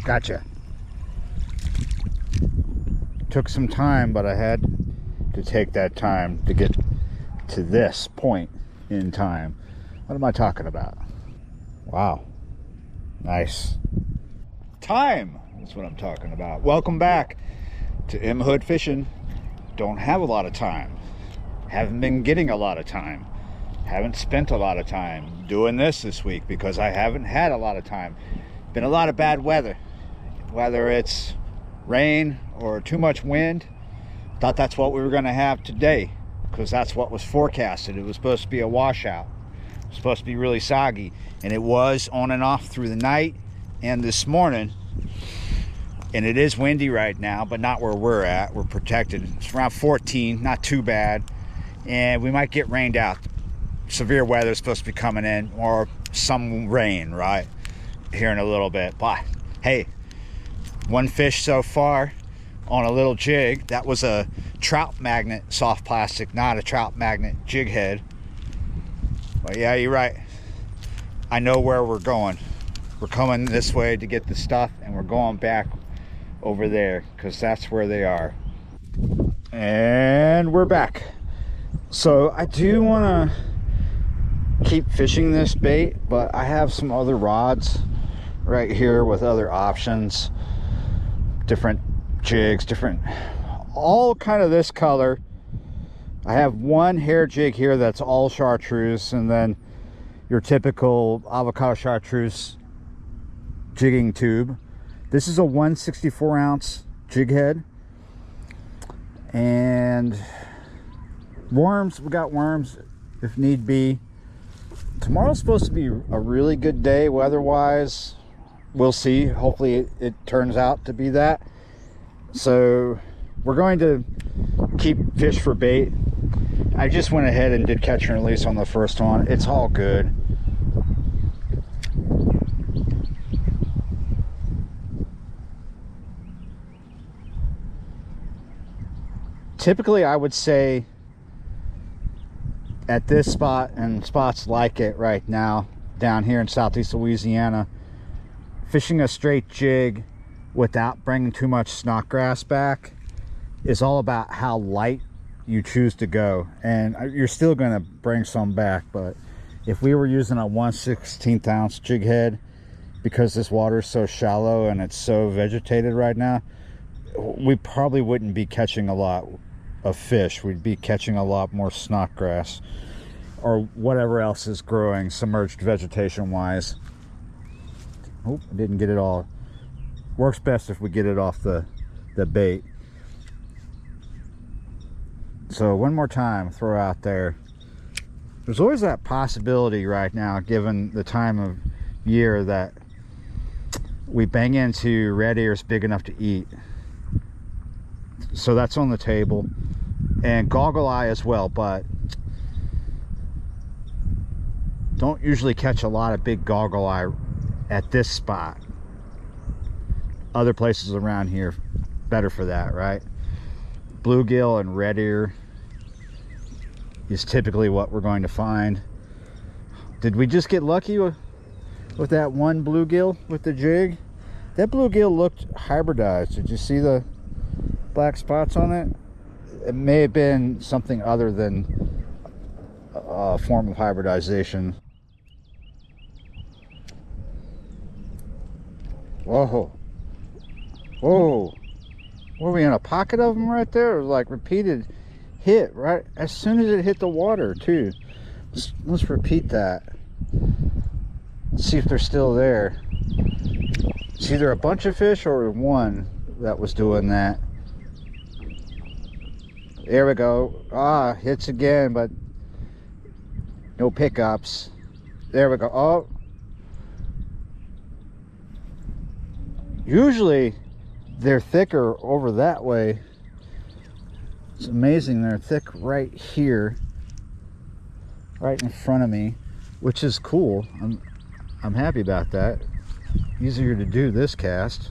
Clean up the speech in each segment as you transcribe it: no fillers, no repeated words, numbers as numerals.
Gotcha. Took some time, but I had to take that time to get to this point in time. What am I talking about? Wow. Nice. Time is what I'm talking about. Welcome back to M Hood Fishing. Don't have a lot of time. Haven't been getting a lot of time. Haven't spent a lot of time doing this week because I haven't had a lot of time. Been a lot of bad weather. Whether it's rain or too much wind. Thought that's what we were going to have today because that's what was forecasted. It was supposed to be a washout. It was supposed to be really soggy, and it was on and off through the night and this morning. And it is windy right now, but not where we're at. We're protected. It's around 14, not too bad. And we might get rained out. Severe weather is supposed to be coming in, or some rain, right? Here in a little bit. But hey, one fish so far on a little jig. That was a trout magnet soft plastic, not a trout magnet jig head. But yeah, you're right. I know where we're going. We're coming this way to get the stuff, and we're going back over there because that's where they are. And we're back. So I do want to keep fishing this bait, but I have some other rods right here with other options, different jigs, different, all kind of this color. I have one hair jig here that's all chartreuse, and then your typical avocado chartreuse jigging tube. This is a 164 ounce jig head. And worms, we got worms if need be. Tomorrow's supposed to be a really good day weather-wise. We'll see. Hopefully it turns out to be that. So we're going to keep fish for bait. I just went ahead and did catch and release on the first one. It's all good. Typically, I would say at this spot and spots like it right now down here in southeast Louisiana, fishing a straight jig without bringing too much snodgrass back is all about how light you choose to go. And you're still going to bring some back, but if we were using a 1/16 ounce jig head, because this water is so shallow and it's so vegetated right now, we probably wouldn't be catching a lot of fish. We'd be catching a lot more snodgrass or whatever else is growing submerged vegetation wise. Oh, I didn't get it all. Works best if we get it off the bait. So one more time, throw out there. There's always that possibility right now, given the time of year, that we bang into red ears big enough to eat. So that's on the table. And goggle eye as well, but don't usually catch a lot of big goggle eye at this spot. Other places around here better for that, right? Bluegill and red ear is typically what we're going to find. Did we just get lucky with that one bluegill with the jig? That bluegill looked hybridized. Did you see the black spots on it? It may have been something other than a form of hybridization. Whoa. Whoa. Were we in a pocket of them right there? It was like repeated hit right as soon as it hit the water too. Let's repeat that. Let's see if they're still there. It's either a bunch of fish or one that was doing that. There we go. Ah, hits again, but no pickups. There we go. Oh. Usually they're thicker over that way. It's amazing they're thick right here, right in front of me, which is cool. I'm happy about that. Easier to do this cast.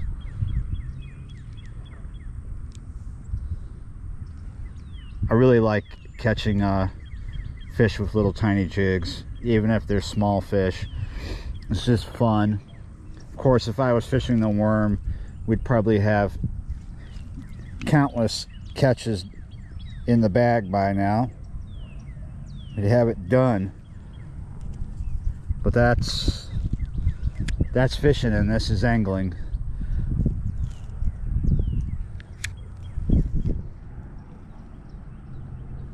I really like catching fish with little tiny jigs, even if they're small fish. It's just fun. Of course, if I was fishing the worm, we'd probably have countless catches in the bag by now. We'd have it done. But that's fishing, and this is angling.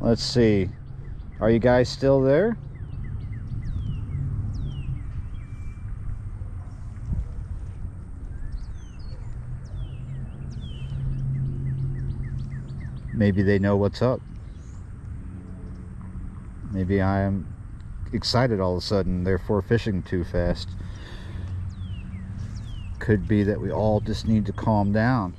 Let's see. Are you guys still there? Maybe they know what's up. Maybe I am excited all of a sudden, therefore fishing too fast. Could be that we all just need to calm down.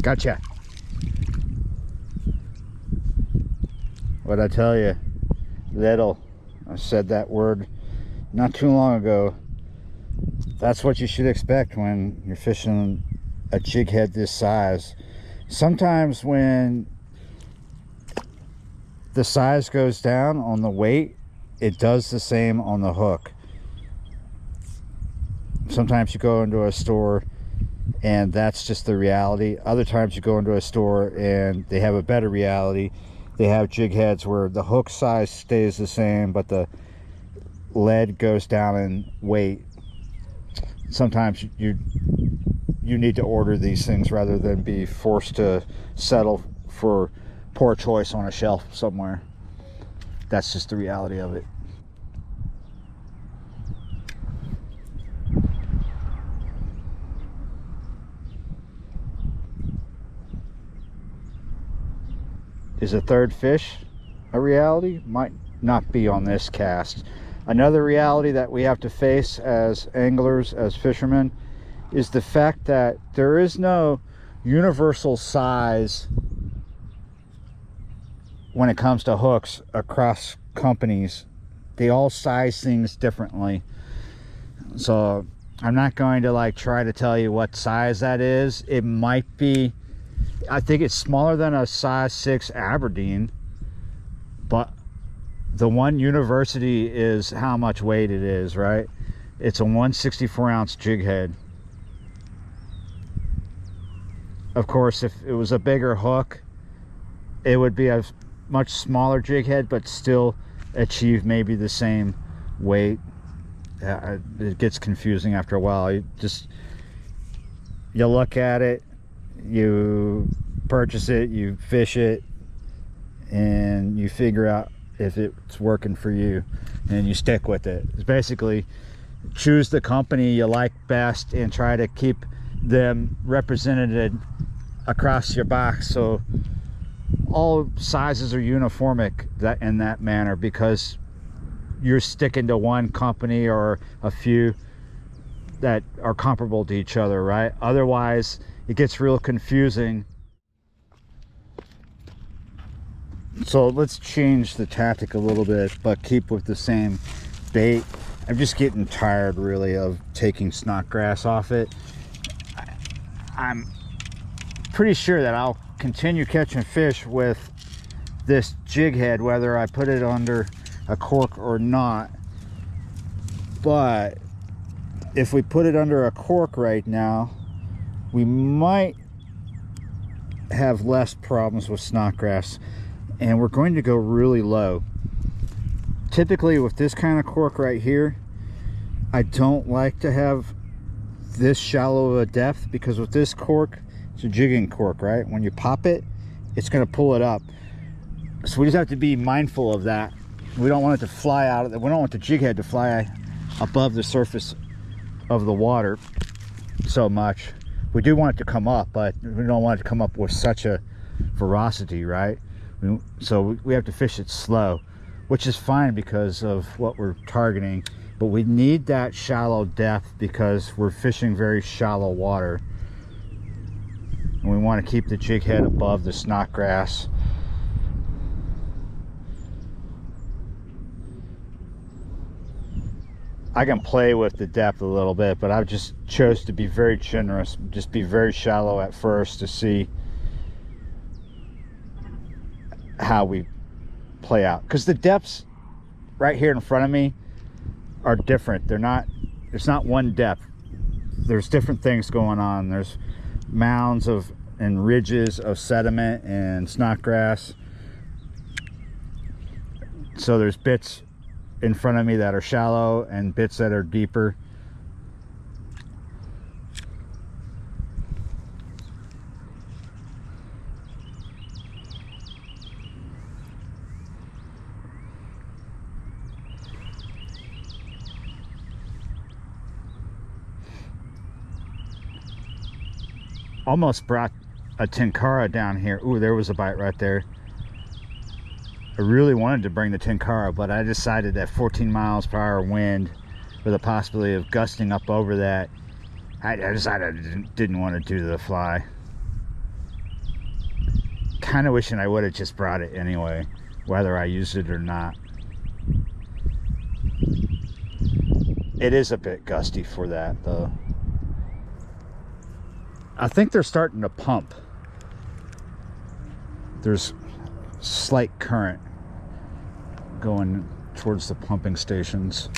Gotcha. What'd I tell you? Little. I said that word not too long ago. That's what you should expect when you're fishing a jig head this size. Sometimes when the size goes down on the weight, it does the same on the hook. Sometimes you go into a store and that's just the reality. Other times you go into a store and they have a better reality. They have jig heads where the hook size stays the same, but the lead goes down in weight. Sometimes you need to order these things rather than be forced to settle for poor choice on a shelf somewhere. That's just the reality of it. Is a third fish a reality? Might not be on this cast. Another reality that we have to face as anglers, as fishermen, is the fact that there is no universal size when it comes to hooks across companies. They all size things differently. So I'm not going to try to tell you what size that is. It might be, I think it's smaller than a size 6 Aberdeen, but the one university is how much weight it is, right? It's a 164 ounce jig head. Of course, if it was a bigger hook, it would be a much smaller jig head, but still achieve maybe the same weight. It gets confusing after a while. You look at it, you purchase it, you fish it, and you figure out if it's working for you, and you stick with it. It's basically choose the company you like best and try to keep them represented across your box so all sizes are uniformic in that manner, because you're sticking to one company or a few that are comparable to each other, right? Otherwise it gets real confusing. So let's change the tactic a little bit, but keep with the same bait. I'm just getting tired really of taking snodgrass off it. I'm pretty sure that I'll continue catching fish with this jig head whether I put it under a cork or not. But if we put it under a cork right now, we might have less problems with snodgrass, and we're going to go really low. Typically with this kind of cork right here, I don't like to have this shallow of a depth, because with this cork, it's a jigging cork, right? When you pop it, it's going to pull it up. So we just have to be mindful of that. We don't want it to fly out of we don't want the jig head to fly above the surface of the water so much. We do want it to come up, but we don't want it to come up with such a ferocity, right? So we have to fish it slow, which is fine because of what we're targeting, but we need that shallow depth because we're fishing very shallow water, and we want to keep the jig head above the snodgrass. I can play with the depth a little bit, but I just chose to be very generous, just be very shallow at first to see how we play out. Because the depths right here in front of me are different. It's not one depth. There's different things going on. There's mounds and ridges of sediment and snodgrass. So there's bits in front of me that are shallow and bits that are deeper. Almost brought a tenkara down here. Ooh, there was a bite right there. I really wanted to bring the tenkara, but I decided that 14 miles per hour wind with a possibility of gusting up over that, I decided I didn't want to do the fly. Kind of wishing I would have just brought it anyway, whether I used it or not. It is a bit gusty for that though. I think they're starting to pump. There's slight current going towards the pumping stations.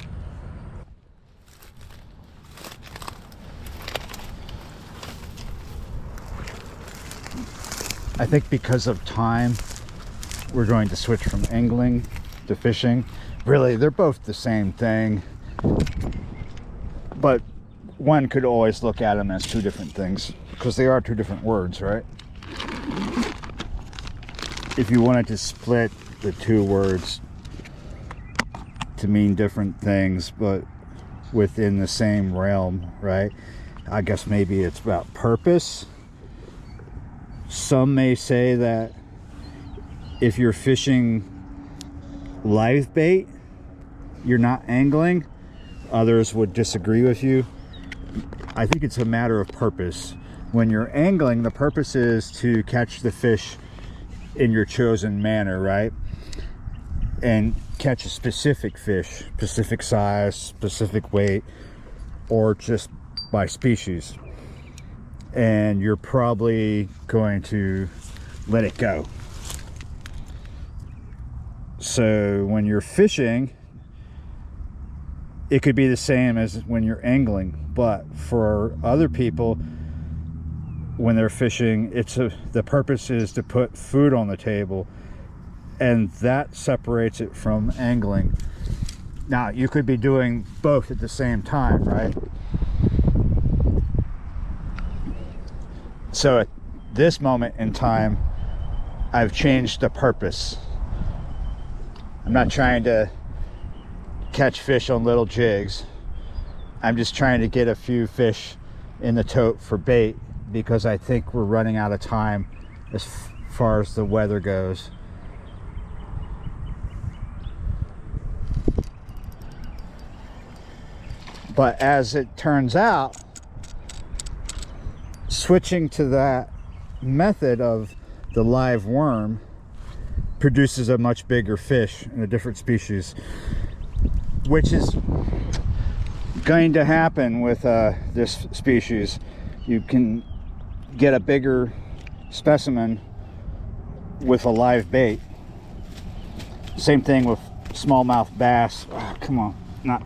I think because of time, we're going to switch from angling to fishing. Really, they're both the same thing, but one could always look at them as two different things because they are two different words, right? If you wanted to split the two words to mean different things but within the same realm, right? I guess maybe it's about purpose. Some may say that if you're fishing live bait, you're not angling. Others would disagree with you. I think it's a matter of purpose. When you're angling, the purpose is to catch the fish in your chosen manner, right? And catch a specific fish, specific size, specific weight, or just by species. And you're probably going to let it go. So when you're fishing, it could be the same as when you're angling, but for other people, when they're fishing, the purpose is to put food on the table, and that separates it from angling. Now, you could be doing both at the same time, right? So at this moment in time, I've changed the purpose. I'm not trying to catch fish on little jigs. I'm just trying to get a few fish in the tote for bait because I think we're running out of time as far as the weather goes. But as it turns out, switching to that method of the live worm produces a much bigger fish in a different species, which is going to happen with this species. You can get a bigger specimen with a live bait. Same thing with smallmouth bass. Oh, come on, not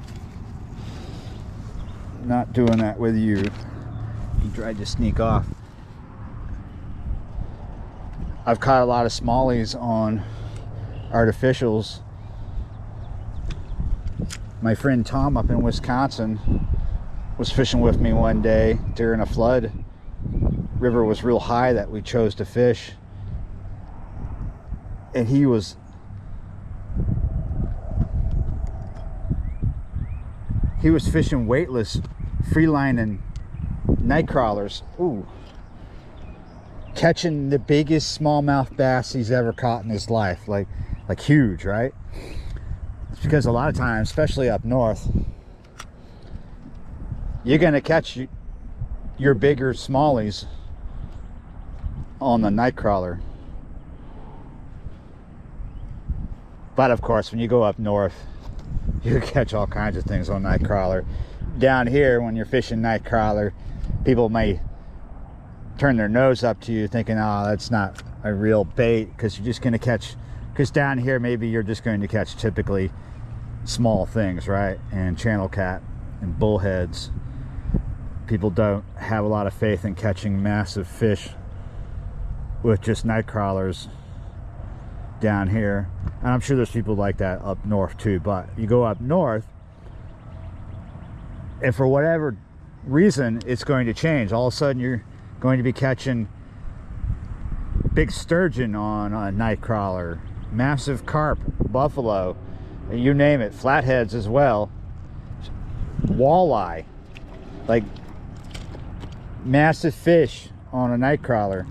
doing that with you. You tried to sneak off. I've caught a lot of smallies on artificials. My friend Tom up in Wisconsin was fishing with me one day during a flood. River was real high that we chose to fish, and he was fishing weightless, free lining night crawlers. Ooh, catching the biggest smallmouth bass he's ever caught in his life, like huge, right? It's because a lot of times, especially up north, you're gonna catch your bigger smallies on the night crawler. But of course, when you go up north, You catch all kinds of things on night crawler. Down here, when you're fishing night crawler, people may turn their nose up to you thinking, oh, that's not a real bait, because you're just going to catch, because down here maybe you're just going to catch typically small things, right? And channel cat and bullheads. People don't have a lot of faith in catching massive fish with just night crawlers down here, and I'm sure there's people like that up north too. But you go up north, and for whatever reason, it's going to change. All of a sudden, you're going to be catching big sturgeon on a night crawler, massive carp, buffalo, you name it, flatheads as well, walleye, like massive fish on a night crawler.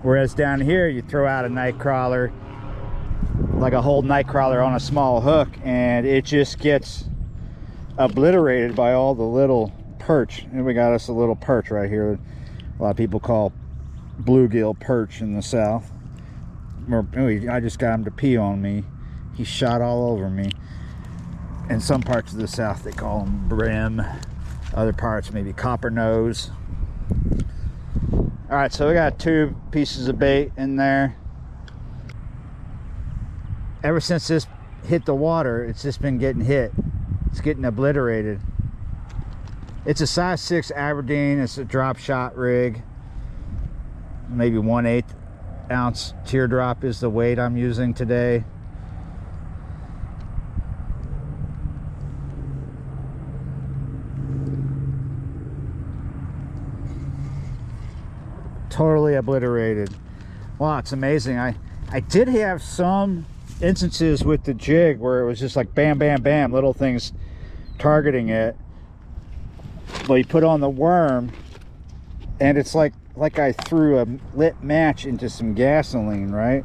Whereas down here, you throw out a night crawler, like a whole night crawler on a small hook, and it just gets obliterated by all the little perch. And we got us a little perch right here. A lot of people call bluegill perch in the south. I just got him to pee on me. He shot all over me. In some parts of the south, they call them brim. Other parts, maybe copper nose. All right, so we got 2 pieces of bait in there. Ever since this hit the water, it's just been getting hit. It's getting obliterated. It's a size 6 Aberdeen. It's a drop shot rig. Maybe 1/8 ounce teardrop is the weight I'm using today. Totally obliterated. Wow, it's amazing. I did have some instances with the jig where it was just like bam, bam, bam, little things targeting it. But you put on the worm, and it's like I threw a lit match into some gasoline, right?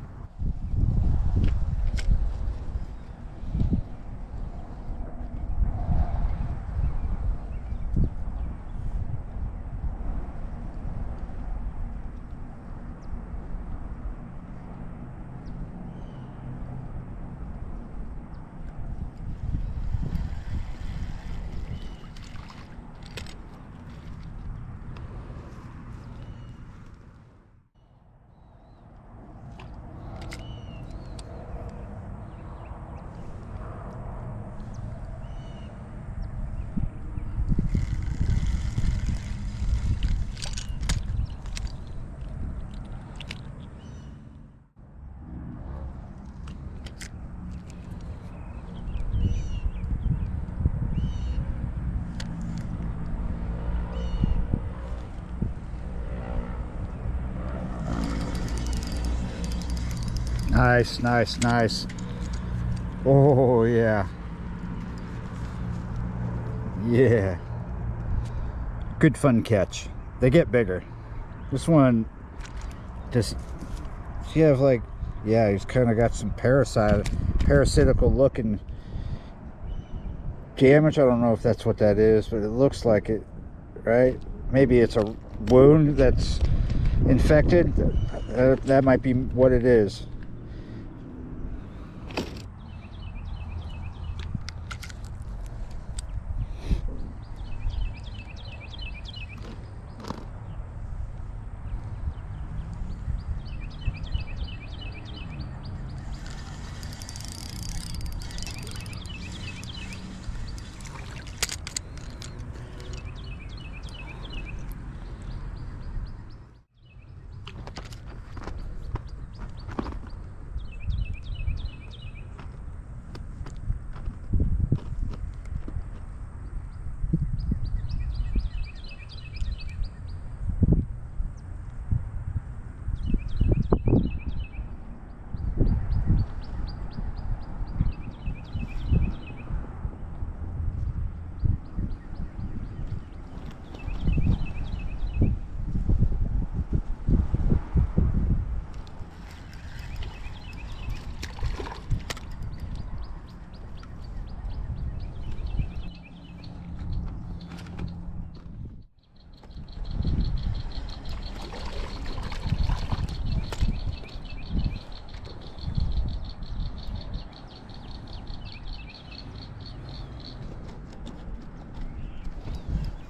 Nice, nice, nice. Oh, yeah. Yeah. Good fun catch. They get bigger. This one, does he have like, yeah, he's kind of got some parasitical looking damage. I don't know if that's what that is, but it looks like it, right? Maybe it's a wound that's infected. That might be what it is.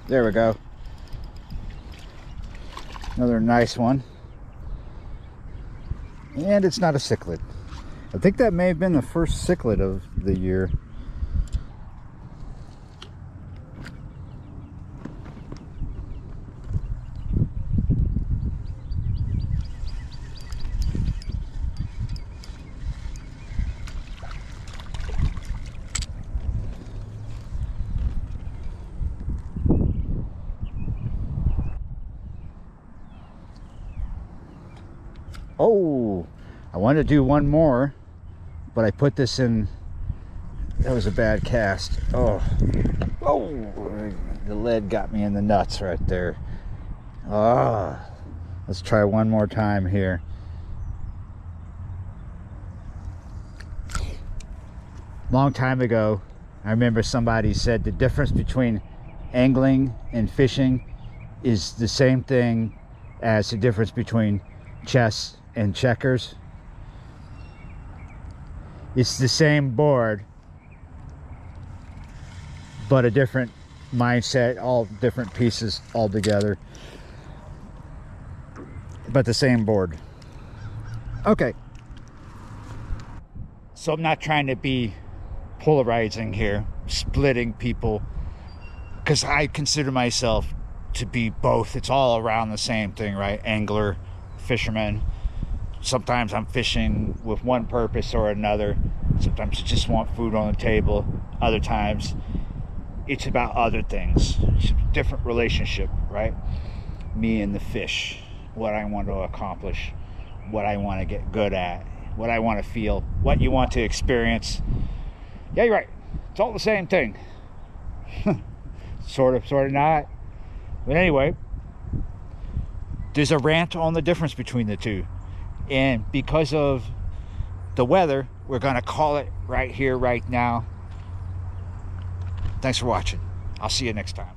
There we go. Another nice one. And it's not a cichlid. I think that may have been the first cichlid of the year. Oh, I wanted to do one more, but I put this in. That was a bad cast. Oh, the lead got me in the nuts right there. Ah, let's try one more time here. Long time ago, I remember somebody said the difference between angling and fishing is the same thing as the difference between chess and checkers. It's the same board, but a different mindset, all different pieces all together, but the same board. Okay, so I'm not trying to be polarizing here, splitting people, because I consider myself to be both. It's all around the same thing, right? Angler, fisherman. Sometimes I'm fishing with one purpose or another. Sometimes I just want food on the table. Other times it's about other things. It's a different relationship, right? Me and the fish, what I want to accomplish, what I want to get good at, what I want to feel, what you want to experience. Yeah, you're right. It's all the same thing. Sort of not. But anyway, there's a rant on the difference between the two. And because of the weather, we're going to call it right here, right now. Thanks for watching. I'll see you next time.